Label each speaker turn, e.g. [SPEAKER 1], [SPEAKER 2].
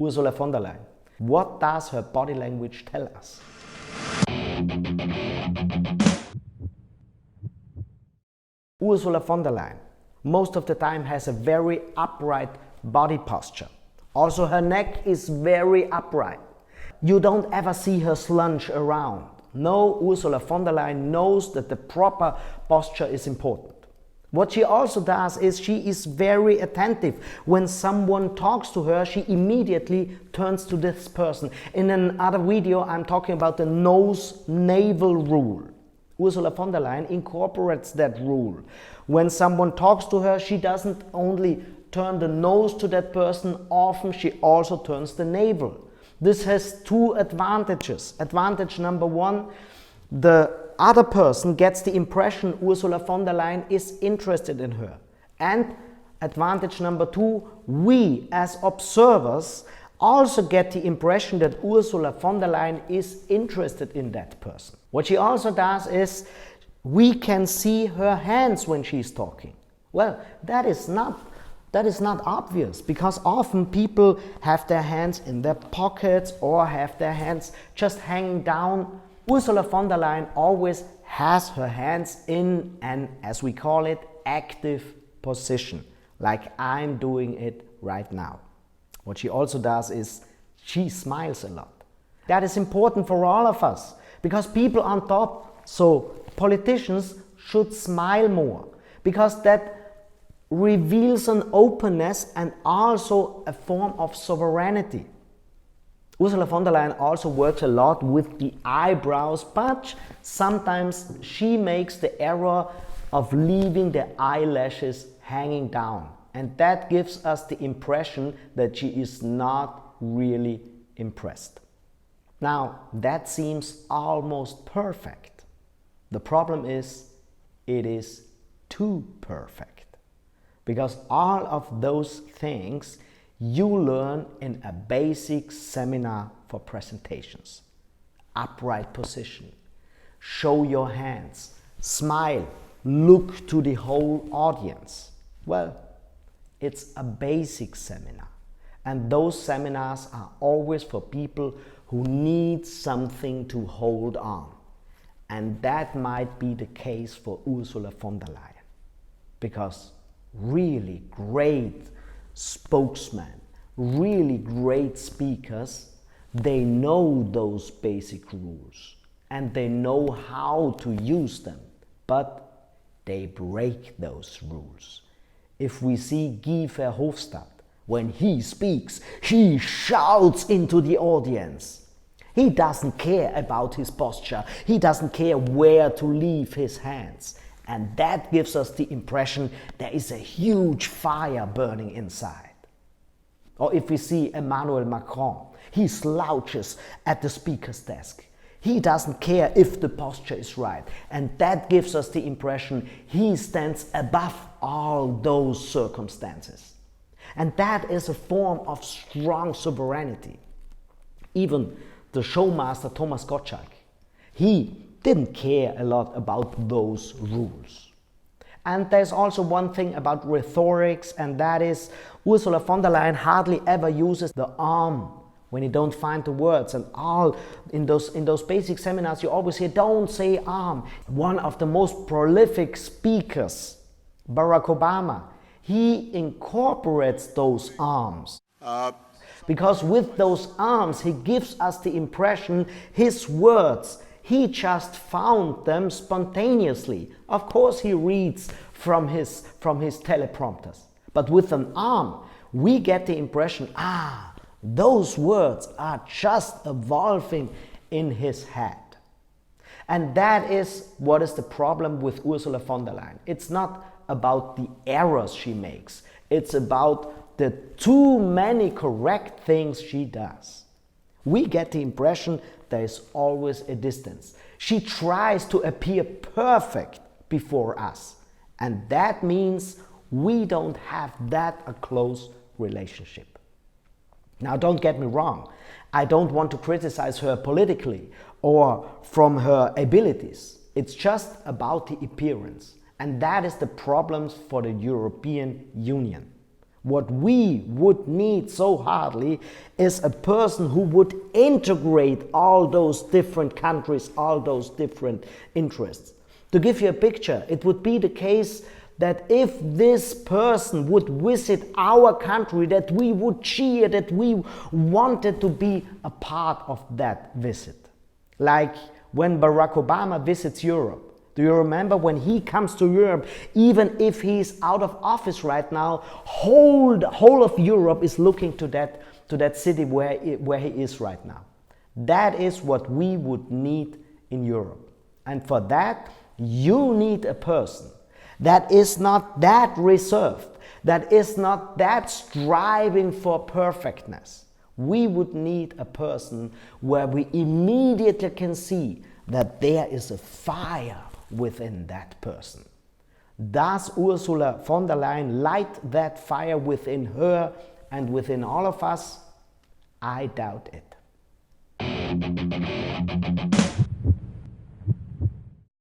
[SPEAKER 1] Ursula von der Leyen. What does her body language tell us? Ursula von der Leyen most of the time has a very upright body posture. Also her neck is very upright. You don't ever see her slunge around. No, Ursula von der Leyen knows that the proper posture is important. What she also does is she is very attentive. When someone talks to her, she immediately turns to this person. In another video, I'm talking about the nose-navel rule. Ursula von der Leyen incorporates that rule. When someone talks to her, she doesn't only turn the nose to that person, often she also turns the navel. This has two advantages. Advantage number one, the other person gets the impression Ursula von der Leyen is interested in her. And advantage number two, we as observers also get the impression that Ursula von der Leyen is interested in that person. What she also does is we can see her hands when she's talking. Well, that is not obvious, because often people have their hands in their pockets or have their hands just hanging down. Ursula von der Leyen always has her hands in an, as we call it, active position, like I'm doing it right now. What she also does is she smiles a lot. That is important for all of us, because people on top, so politicians should smile more, because that reveals an openness and also a form of sovereignty. Ursula von der Leyen also works a lot with the eyebrows, but sometimes she makes the error of leaving the eyelashes hanging down. And that gives us the impression that she is not really impressed. Now, that seems almost perfect. The problem is, it is too perfect. Because all of those things you learn in a basic seminar for presentations. Upright position, show your hands, smile, look to the whole audience. Well, it's a basic seminar. And those seminars are always for people who need something to hold on. And that might be the case for Ursula von der Leyen. Because really great spokesmen, really great speakers, they know those basic rules and they know how to use them, but they break those rules. If we see Guy Verhofstadt, when he speaks, he shouts into the audience. He doesn't care about his posture. He doesn't care where to leave his hands. And that gives us the impression there is a huge fire burning inside. Or if we see Emmanuel Macron, he slouches at the speaker's desk. He doesn't care if the posture is right. And that gives us the impression he stands above all those circumstances. And that is a form of strong sovereignty. Even the showmaster Thomas Gottschalk, he didn't care a lot about those rules. And there's also one thing about rhetorics, and that is Ursula von der Leyen hardly ever uses the arm when you don't find the words. And all in those basic seminars you always hear, don't say arm. One of the most prolific speakers, Barack Obama, he incorporates those arms. Because with those arms he gives us the impression his words, he just found them spontaneously. Of course he reads from his teleprompters. But with an arm, we get the impression, those words are just evolving in his head. And that is what is the problem with Ursula von der Leyen. It's not about the errors she makes. It's about the too many correct things she does. We get the impression there is always a distance. She tries to appear perfect before us. And that means we don't have that a close relationship. Now, don't get me wrong. I don't want to criticize her politically or from her abilities. It's just about the appearance. And that is the problem for the European Union. What we would need so hardly is a person who would integrate all those different countries, all those different interests. To give you a picture, it would be the case that if this person would visit our country, that we would cheer, that we wanted to be a part of that visit. Like when Barack Obama visits Europe. Do you remember when he comes to Europe, even if he's out of office right now, whole of Europe is looking to that city where he is right now. That is what we would need in Europe. And for that, you need a person that is not that reserved, that is not that striving for perfectness. We would need a person where we immediately can see that there is a fire within that person. Does Ursula von der Leyen light that fire within her and within all of us? I doubt it.